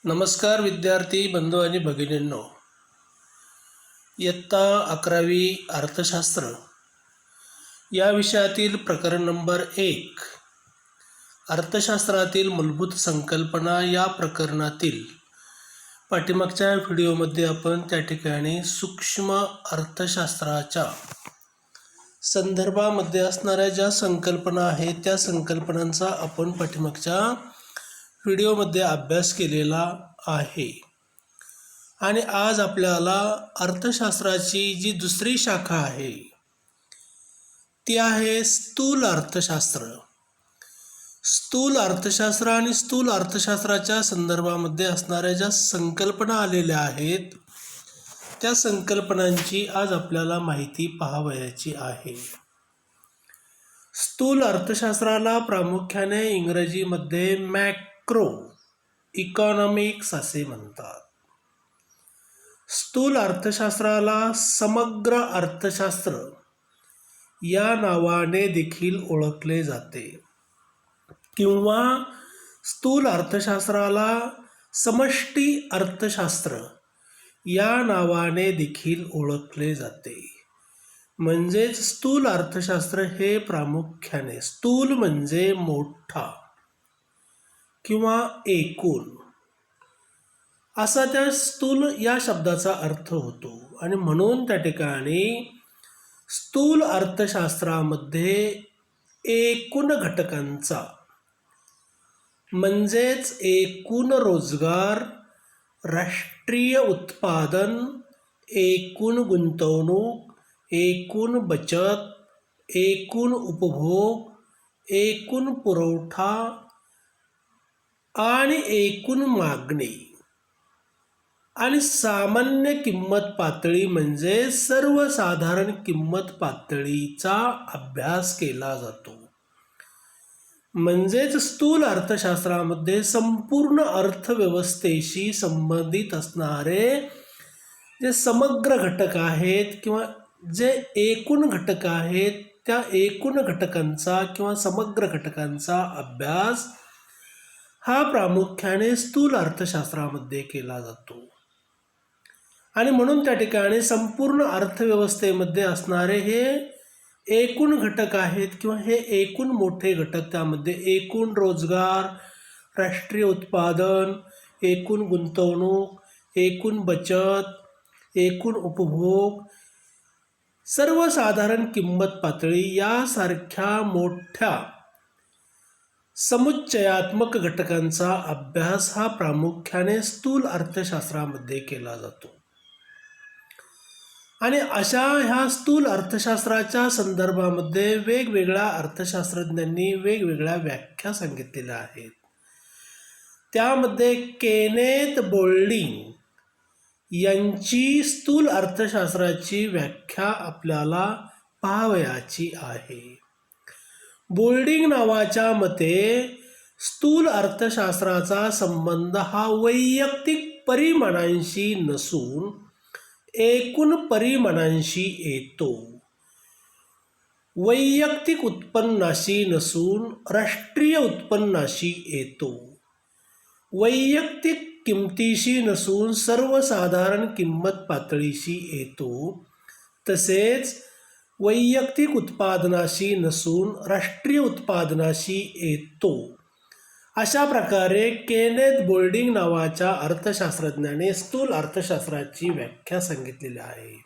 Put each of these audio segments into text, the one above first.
नमस्कार विद्यार्थी बंधू आणि भगिनींनो, इयत्ता 11वी अर्थशास्त्र या विषयातील प्रकरण नंबर 1 अर्थशास्त्रातील मूलभूत संकल्पना या प्रकरणातील पाठीमागच्या व्हिडिओमध्ये आपण त्या ठिकाणी सूक्ष्म अर्थशास्त्राच्या संदर्भामध्ये असणाऱ्या ज्या संकल्पना आहेत त्या संकल्पनांचा आपण पाठीमागच्या व्हिडिओमध्ये अभ्यास केलेला आहे. आणि आज आपल्याला अर्थशास्त्राची जी दुसरी शाखा आहे ती आहे स्थूल अर्थशास्त्र. स्थूल अर्थशास्त्र आणि स्थूल अर्थशास्त्राच्या संदर्भामध्ये असणाऱ्या ज्या संकल्पना आलेल्या आहेत त्या संकल्पनांची आज आपल्याला माहिती पाहावयाची आहे. स्थूल अर्थशास्त्राला प्रामुख्याने इंग्रजीमध्ये मॅक्रो इकॉनॉमिक्स असे म्हणतात. स्थूल अर्थशास्त्राला समग्र अर्थशास्त्र या नावाने देखील ओळखले जाते किंवा स्थूल अर्थशास्त्राला समष्टी अर्थशास्त्र या नावाने देखील ओळखले जाते. म्हणजेच स्थूल अर्थशास्त्र हे प्रामुख्याने, स्थूल म्हणजे मोठा किंवा एकूण, असा त्या स्थूल या शब्दाचा अर्थ होतो. आणि म्हणून त्या ठिकाणी स्थूल अर्थशास्त्रामध्ये एकूण घटकांचा म्हणजेच एकूण रोजगार, राष्ट्रीय उत्पादन, एकूण गुंतवणूक, एकूण बचत, एकूण उपभोग, एकूण पुरवठा आणि एकूण मागणी आणि सामान्य किंमत पातळी म्हणजे सर्वसाधारण किंमत पातळीचा अभ्यास केला जातो. म्हणजेच स्थूल अर्थशास्त्रामध्ये संपूर्ण अर्थव्यवस्थेशी संबंधित असणारे जे समग्र घटक आहेत किंवा जे एकूण घटक आहेत त्या एकूण घटकांचा किंवा समग्र घटकांचा अभ्यास हा प्रामुख्याने स्थूल अर्थशास्त्रामध्ये केला जातो. आणि म्हणून त्या ठिकाणी संपूर्ण अर्थव्यवस्थेमध्ये असणारे हे एकूण घटक आहेत किंवा हे एकूण मोठे घटक, त्यामध्ये एकूण रोजगार, राष्ट्रीय उत्पादन, एकूण गुंतवणूक, एकूण बचत, एकूण उपभोग, सर्वसाधारण किंमत पातळी यासारख्या मोठ्या समुच्चयात्मक घटकांचा अभ्यास हा प्रामुख्याने स्थूल अर्थशास्त्रामध्ये केला जातो. आणि अशा ह्या स्थूल अर्थशास्त्राच्या संदर्भामध्ये वेगवेगळ्या अर्थशास्त्रज्ञांनी वेगवेगळ्या व्याख्या सांगितलेल्या आहेत. त्यामध्ये केनेथ बोल्डिंग यांची स्थूल अर्थशास्त्राची व्याख्या आपल्याला पाहावयाची आहे. बोल्डिंग नावाच्या मते स्थूल अर्थशास्त्राचा संबंध हा वैयक्तिक परिमाणांशी नसून एकूण परिमाणांशी येतो. वैयक्तिक उत्पन्नाशी नसून राष्ट्रीय उत्पन्नाशी येतो. वैयक्तिक किमतीशी नसून सर्वसाधारण किंमत पातळीशी येतो. तसेच वैयक्तिक उत्पादनाशी नसून राष्ट्रीय उत्पादनाशी येतो. अशा प्रकारे केनेथ बोल्डिंग नावाच्या अर्थशास्त्रज्ञाने स्थूल अर्थशास्त्राची व्याख्या सांगितलेली आहे.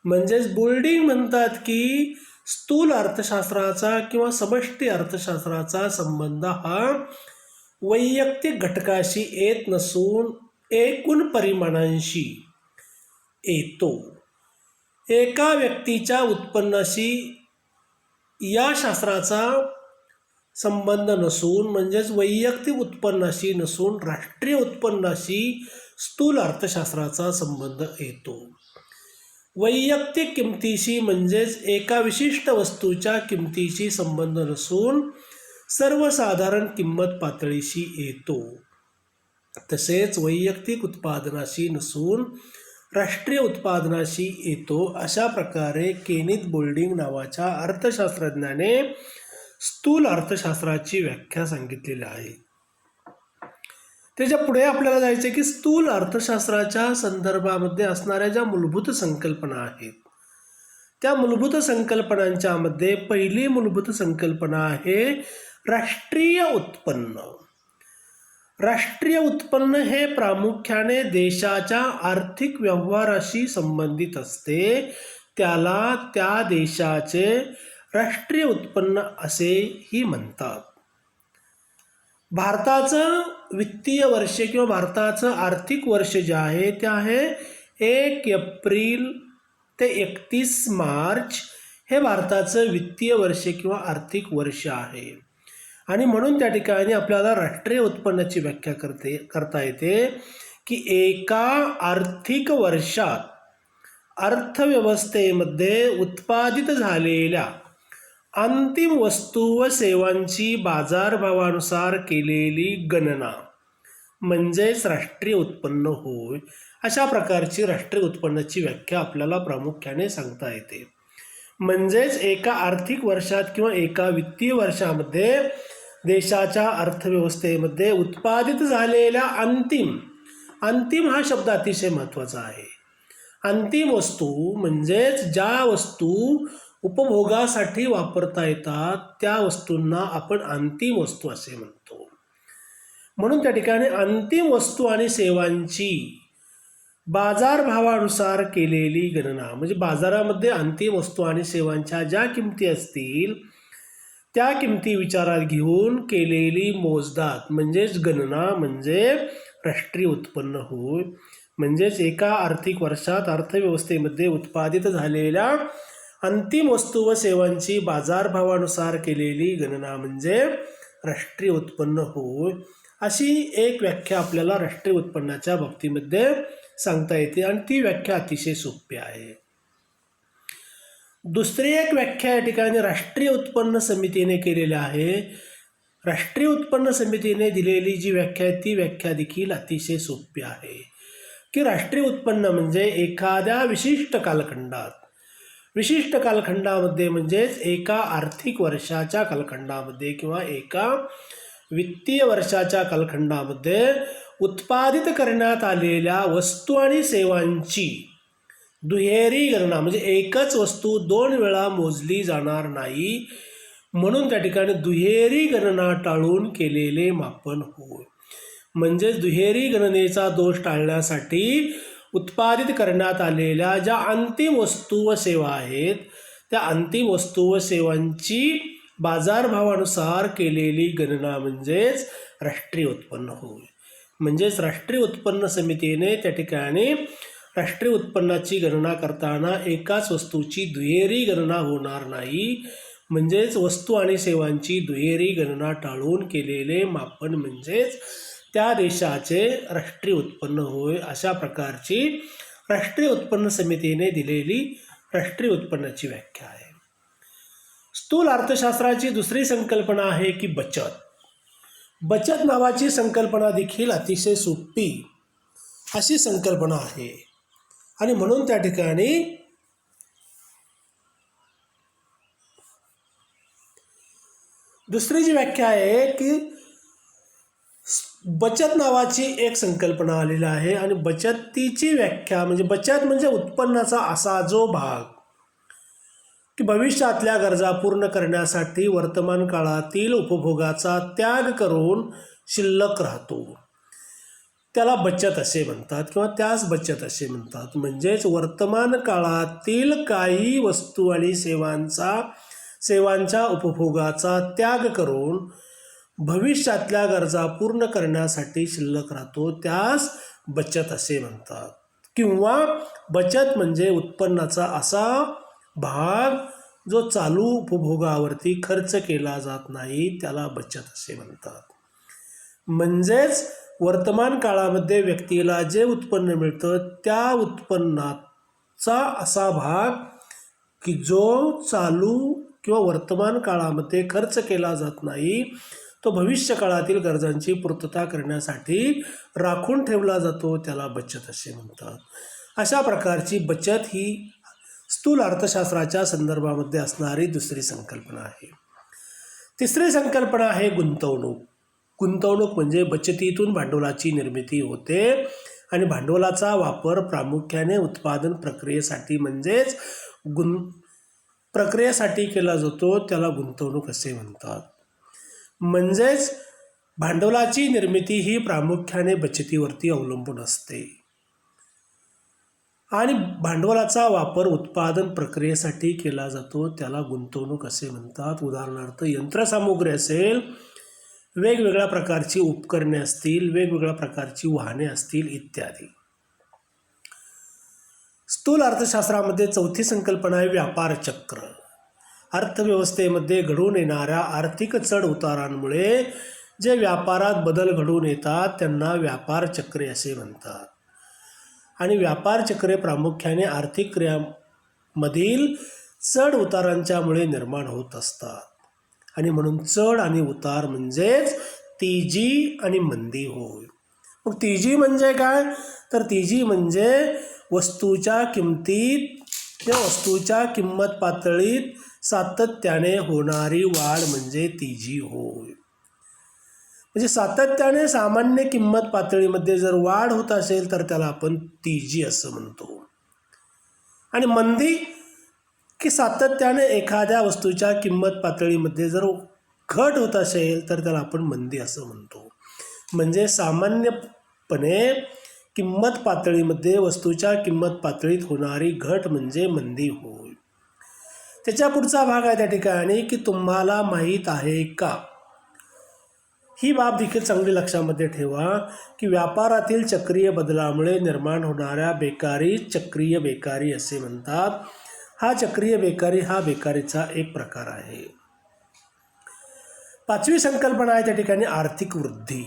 म्हणजेच बोल्डिंग म्हणतात की स्थूल अर्थशास्त्राचा किंवा समष्टी अर्थशास्त्राचा संबंध हा वैयक्तिक घटकाशी येत नसून एकूण परिमाणांशी येतो. एका व्यक्तीच्या उत्पन्नाशी या शास्त्राचा संबंध नसून, म्हणजेच वैयक्तिक उत्पन्नाशी नसून राष्ट्रीय उत्पन्नाशी स्थूल अर्थशास्त्राचा संबंध येतो. वैयक्तिक किमतीशी म्हणजेच एका विशिष्ट वस्तूच्या किमतीशी संबंध नसून सर्वसाधारण किंमत पातळीशी येतो. तसेच वैयक्तिक उत्पादनाशी नसून राष्ट्रीय उत्पादनाशी येतो. अशा प्रकारे केनेथ बोल्डिंग नावाच्या अर्थशास्त्रज्ञाने स्थूल अर्थशास्त्राची व्याख्या सांगितलेली आहे. त्याच्या पुढे आपल्याला जायचं आहे की स्थूल अर्थशास्त्राच्या संदर्भामध्ये असणाऱ्या ज्या मूलभूत संकल्पना आहेत, त्या मूलभूत संकल्पनांच्या मध्ये पहिली मूलभूत संकल्पना आहे राष्ट्रीय उत्पन्न. राष्ट्रीय उत्पन्न हे प्रामुख्याने देशाच्या आर्थिक व्यवहाराशी संबंधित असते. त्याला त्या देशाचे राष्ट्रीय उत्पन्न असेही म्हणतात. भारताचं वित्तीय वर्ष किंवा भारताचं आर्थिक वर्ष जे आहे ते आहे 1 एप्रिल ते 31 मार्च हे भारताचं वित्तीय वर्ष किंवा आर्थिक वर्ष आहे. आणि म्हणून त्या ठिकाणी आपल्याला राष्ट्रीय उत्पन्नाची व्याख्या करता येते की एका आर्थिक वर्षात अर्थव्यवस्थेमध्ये उत्पादित झालेल्या अंतिम वस्तू व सेवांची बाजारभावानुसार केलेली गणना म्हणजेच राष्ट्रीय उत्पन्न होय. अशा प्रकारची राष्ट्रीय उत्पन्नाची व्याख्या आपल्याला प्रामुख्याने सांगता येते. म्हणजेच एका आर्थिक वर्षात किंवा एका वित्तीय वर्षामध्ये देशाच्या अर्थव्यवस्थेमध्ये उत्पादित झालेल्या अंतिम हा शब्द अतिशय महत्त्वाचा आहे. अंतिम वस्तू म्हणजेच ज्या वस्तू उपभोगासाठी वापरता येतात त्या वस्तूंना आपण अंतिम वस्तू असे म्हणतो. म्हणून त्या ठिकाणी अंतिम वस्तू आणि सेवांची बाजारभावानुसार केलेली गणना म्हणजे बाजारामध्ये अंतिम वस्तू आणि सेवांच्या ज्या किमती असतील त्या किमती विचारात घेऊन केलेली मोजदाद म्हणजेच गणना म्हणजे राष्ट्रीय उत्पन्न होय. म्हणजेच एका आर्थिक वर्षात अर्थव्यवस्थेमध्ये उत्पादित झालेल्या अंतिम वस्तू व सेवांची बाजारभावानुसार केलेली गणना म्हणजे राष्ट्रीय उत्पन्न होय. अशी एक व्याख्या आपल्याला राष्ट्रीय उत्पन्नाच्या बाबतीमध्ये सांगता येते आणि ती व्याख्या अतिशय सोपी आहे. दुसरी एक व्याख्या या ठिकाणी राष्ट्रीय उत्पन्न समितीने केलेली आहे. राष्ट्रीय उत्पन्न समितीने दिलेली जी व्याख्या आहे ती व्याख्या देखील अतिशय सोपी आहे की राष्ट्रीय उत्पन्न म्हणजे एखाद्या विशिष्ट कालखंडामध्ये म्हणजेच एका आर्थिक वर्षाच्या कालखंडामध्ये किंवा एका वित्तीय वर्षाच्या कालखंडामध्ये उत्पादित करण्यात आलेल्या वस्तू आणि सेवांची दुहेरी गणना म्हणजे एकच वस्तू 2 वेळा मोजली जाणार नाही म्हणून त्या ठिकाणी दुहेरी गणना टाळून केलेले मापन होय. म्हणजेच दुहेरी गणनेचा दोष टाळण्यासाठी उत्पादित करण्यात आलेल्या ज्या अंतिम वस्तू व सेवा आहेत त्या अंतिम वस्तू व सेवांची बाजारभावानुसार केलेली गणना म्हणजेच राष्ट्रीय उत्पन्न होय. म्हणजेच राष्ट्रीय उत्पन्न समितीने त्या ठिकाणी राष्ट्रीय उत्पन्नाची गणना करताना एकाच वस्तूची दुहेरी गणना होणार नाही म्हणजेच वस्तू आणि सेवांची दुहेरी गणना टाळून केलेले मापन म्हणजेच त्या देशाचे राष्ट्रीय उत्पन्न होय. अशा प्रकारची राष्ट्रीय उत्पन्न समितीने दिलेली राष्ट्रीय उत्पन्नाची व्याख्या आहे. स्थूल अर्थशास्त्राची दुसरी संकल्पना आहे की बचत नावाची संकल्पना देखील अतिशय सोपी अशी संकल्पना आहे आणि म्हणून त्या ठिकाणी दुसरी जी व्याख्या आहे की बचत नावाची एक संकल्पना आलेली आहे आणि बचतीची व्याख्या म्हणजे बचत म्हणजे उत्पन्नाचा असा जो भाग की भविष्यातल्या गरजा पूर्ण करण्यासाठी वर्तमान काळातील उपभोगाचा त्याग करून शिल्लक राहतो त्याला बचत असे म्हणतात किंवा त्यास बचत असे म्हणतात. म्हणजेच वर्तमान काळातील काही वस्तू आणि सेवांच्या उपभोगाचा त्याग करून भविष्यातल्या गरजा पूर्ण करण्यासाठी शिल्लक राहतो त्यास बचत असे म्हणतात. किंवा बचत म्हणजे उत्पन्नाचा असा भाग जो चालू उपभोगावरती खर्च केला जात नाही त्याला बचत असे म्हणतात. म्हणजेच वर्तमान काळामध्ये व्यक्तीला जे उत्पन्न मिळतं त्या उत्पन्नाचा असा भाग की जो चालू किंवा वर्तमान काळामध्ये खर्च केला जात नाही तो भविष्य काळातील गरजांची पूर्तता करण्यासाठी राखून ठेवला जातो त्याला बचत असे म्हणतात. अशा प्रकारची बचत ही स्थूल अर्थशास्त्राच्या संदर्भामध्ये असणारी दुसरी संकल्पना आहे. तिसरी संकल्पना आहे गुंतवणूक. गुंतवणूक म्हणजे बचतीतून भांडवलाची निर्मिती होते आणि भांडवलाचा वापर प्रामुख्याने उत्पादन प्रक्रियेसाठी म्हणजेच प्रक्रियेसाठी केला जातो, त्याला गुंतवणूक असे म्हणतात. म्हणजेच भांडवलाची निर्मिती ही प्रामुख्याने बचतीवरती अवलंबून असते आणि भांडवलाचा वापर उत्पादन प्रक्रियेसाठी केला जातो, त्याला गुंतवणूक असे म्हणतात. उदाहरणार्थ यंत्रसामुग्री असेल, वेगवेगळ्या प्रकारची उपकरणे असतील, वेगवेगळ्या प्रकारची वाहने असतील इत्यादी. स्थूल अर्थशास्त्रामध्ये चौथी संकल्पना आहे व्यापार चक्र. अर्थव्यवस्थेमध्ये घडून येणाऱ्या आर्थिक चढ उतारांमुळे जे व्यापारात बदल घडून येतात त्यांना व्यापार चक्रे असे म्हणतात. आणि व्यापार चक्रे प्रामुख्याने आर्थिक क्रियांमधील चढ उतारांच्यामुळे निर्माण होत असतात. आणि म्हणून चढ आणि उतार म्हणजेच तेजी आणि मंदी होय. मग तेजी म्हणजे काय? तर तेजी म्हणजे वस्तूच्या किमतीत किंवा वस्तूच्या किंमत पातळीत सातत्याने होणारी वाढ म्हणजे तेजी होय. म्हणजे सातत्याने सामान्य किंमत पातळीमध्ये जर वाढ होत असेल तर त्याला आपण तेजी असं म्हणतो. आणि मंदी की सातत्याने एखाद्या वस्तूच्या किंमत पातळीमध्ये जर घट होत असेल तर त्याला आपण मंदी असं म्हणतो. म्हणजे सामान्यपणे किंमत पातळीमध्ये वस्तूच्या किंमत पातळीत होणारी घट म्हणजे मंदी होय. त्याच्या पुढचा भाग आहे त्या ठिकाणी की तुम्हाला माहीत आहे का? ही बाब देखील चांगली लक्षामध्ये ठेवा की व्यापारातील चक्रीय बदलामुळे निर्माण होणाऱ्या बेकारी चक्रीय बेकारी असे म्हणतात. हा चक्रीय बेकारी हा बेकारीचा एक प्रकार आहे. पाचवी संकल्पना आहे त्या ठिकाणी आर्थिक वृद्धी.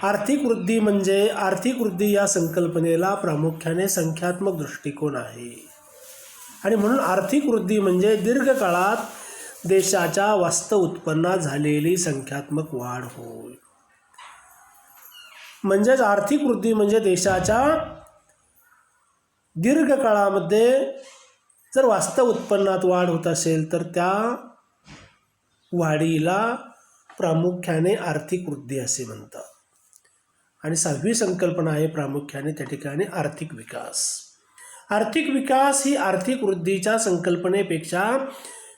आर्थिक वृद्धी म्हणजे आर्थिक वृद्धी या संकल्पनेला प्रामुख्याने संख्यात्मक दृष्टिकोन आहे आणि म्हणून आर्थिक वृद्धी म्हणजे दीर्घकाळात देशाच्या वास्तव उत्पन्नात झालेली संख्यात्मक वाढ होय. म्हणजेच आर्थिक वृद्धी म्हणजे देशाच्या दीर्घकाळामध्ये जर वास्तव उत्पन्नात वाढ होत असेल तर त्या वाढीला प्रामुख्याने आर्थिक वृद्धी असे म्हणतात. आणि सहावी संकल्पना आहे प्रामुख्याने त्या ठिकाणी आर्थिक विकास. आर्थिक विकास ही आर्थिक वृद्धीच्या संकल्पनेपेक्षा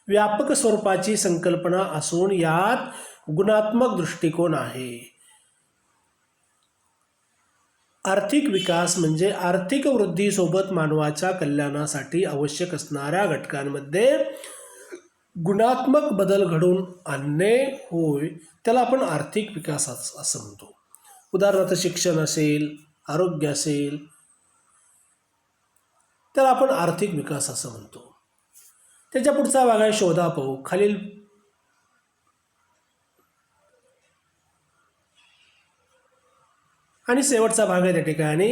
व्यापक स्वरूपाची संकल्पना असून यात गुणात्मक दृष्टिकोन आहे. आर्थिक विकास म्हणजे आर्थिक वृद्धीसोबत मानवाच्या कल्याणासाठी आवश्यक असणाऱ्या घटकांमध्ये गुणात्मक बदल घडवून आणणे होय. त्याला आपण आर्थिक विकास असं म्हणतो. उदाहरणार्थ शिक्षण असेल, आरोग्य असेल, त्याला आपण आर्थिक विकास असं म्हणतो. त्याच्या पुढचा भाग आहे शोधापाहू. खालील आणि शेवटचा भाग आहे त्या ठिकाणी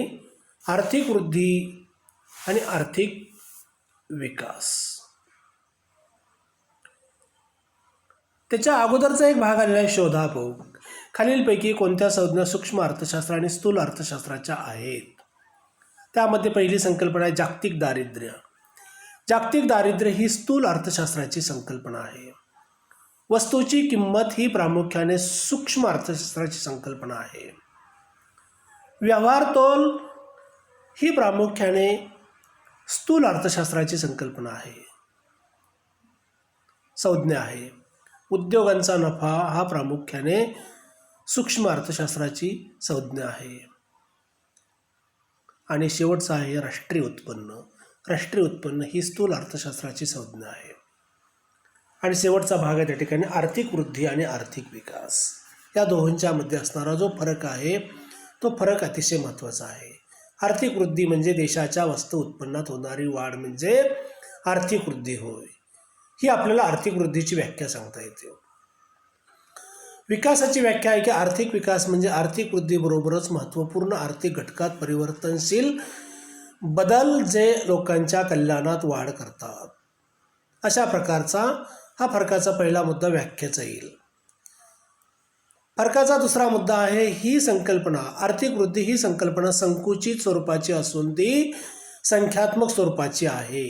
आर्थिक वृद्धी आणि आर्थिक विकास. त्याच्या अगोदरचा एक भाग आलेला आहे शोधापाहू. खालीलपैकी कोणत्या संज्ञा सूक्ष्म अर्थशास्त्र आणि स्थूल अर्थशास्त्राच्या आहेत? त्यामध्ये पहिली संकल्पना आहे जागतिक दारिद्र्य. जागतिक दारिद्र्य ही स्थूल अर्थशास्त्राची संकल्पना आहे. वस्तूची किंमत ही प्रामुख्याने सूक्ष्म अर्थशास्त्राची संकल्पना आहे. व्यवहार तोल ही प्रामुख्याने स्थूल अर्थशास्त्राची संकल्पना आहे, संज्ञा आहे. उद्योगांचा नफा हा प्रामुख्याने सूक्ष्म अर्थशास्त्राची संज्ञा आहे. आणि शेवटचा आहे राष्ट्रीय उत्पन्न. राष्ट्रीय उत्पन्न ही स्थूल अर्थशास्त्राची संज्ञा आहे. आणि शेवटचा भाग आहे त्या ठिकाणी आर्थिक वृद्धी आणि आर्थिक विकास. या दोहोंच्या मध्ये असणारा जो फरक आहे तो फरक अतिशय महत्त्वाचा आहे. आर्थिक वृद्धी म्हणजे देशाच्या वास्तव उत्पन्नात होणारी वाढ म्हणजे आर्थिक वृद्धी होय. ही आपल्याला आर्थिक वृद्धीची व्याख्या सांगता येते. विकासाची व्याख्या आहे की आर्थिक विकास म्हणजे आर्थिक वृद्धीबरोबरच महत्त्वपूर्ण आर्थिक घटकात परिवर्तनशील बदल जे लोकांच्या कल्याणात वाढ करतात. अशा प्रकारचा हा फरकाचा पहिला मुद्दा व्याख्येचा येईल. फरकाचा दुसरा मुद्दा आहे ही संकल्पना आर्थिक वृद्धी ही संकल्पना संकुचित स्वरूपाची असून ती संख्यात्मक स्वरूपाची आहे.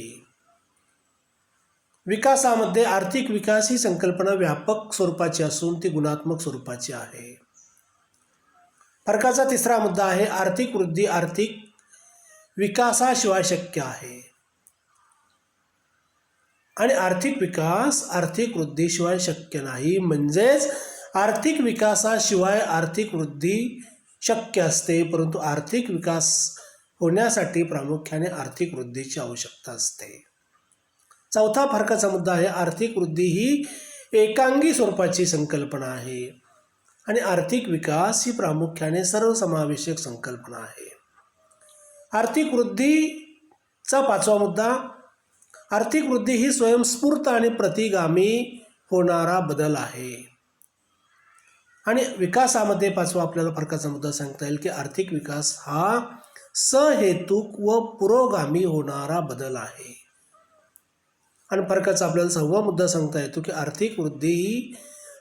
विकासामध्ये आर्थिक विकास ही संकल्पना व्यापक स्वरूपाची असून ती गुणात्मक स्वरूपाची आहे. फरकाचा तिसरा मुद्दा आहे आर्थिक वृद्धी आर्थिक विकासाशिवाय शक्य आहे आणि आर्थिक विकास आर्थिक वृद्धीशिवाय शक्य नाही. म्हणजेच आर्थिक विकासाशिवाय आर्थिक वृद्धी शक्य असते, परंतु आर्थिक विकास होण्यासाठी प्रामुख्याने आर्थिक वृद्धीची आवश्यकता असते. चौथा फरकाचा मुद्दा आहे आर्थिक वृद्धी ही एकांगी स्वरूपाची संकल्पना आहे आणि आर्थिक विकास ही प्रामुख्याने सर्वसमावेशक संकल्पना आहे. आर्थिक वृद्धीचा पाचवा मुद्दा आर्थिक वृद्धी ही स्वयंस्फूर्त आणि प्रतिगामी होणारा बदल आहे. आणि विकासामध्ये पाचवा आपल्याला फरकाचा मुद्दा सांगता येईल की आर्थिक विकास हा सहेतुक व पुरोगामी होणारा बदल आहे. आणि फरकाचा आपल्याला सहावा मुद्दा सांगता येतो की आर्थिक वृद्धी ही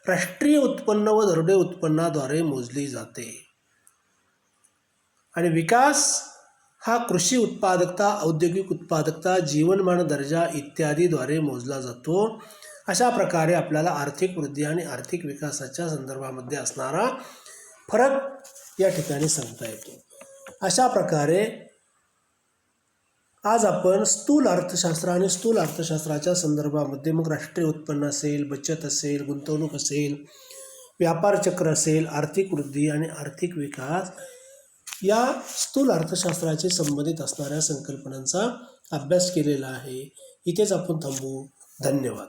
राष्ट्रीय उत्पन्न व दरडोई उत्पन्नाद्वारे मोजली जाते आणि विकास हा कृषी उत्पादकता औद्योगिक उत्पादकता जीवनमान दर्जा इत्यादीद्वारे मोजला जातो. अशा प्रकारे आपल्याला आर्थिक वृद्धी आणि आर्थिक विकासाच्या संदर्भामध्ये असणारा फरक या ठिकाणी सांगता येतो. अशा प्रकारे आज आपण स्थूल अर्थशास्त्र आणि स्थूल अर्थशास्त्राच्या संदर्भामध्ये मग राष्ट्रीय उत्पन्न असेल, बचत असेल, गुंतवणूक असेल, व्यापार चक्र असेल, आर्थिक वृद्धी आणि आर्थिक विकास या स्थूल अर्थशास्त्राशी संबंधित असणाऱ्या संकल्पनांचा अभ्यास केलेला आहे. इथेच आपण थांबू. धन्यवाद.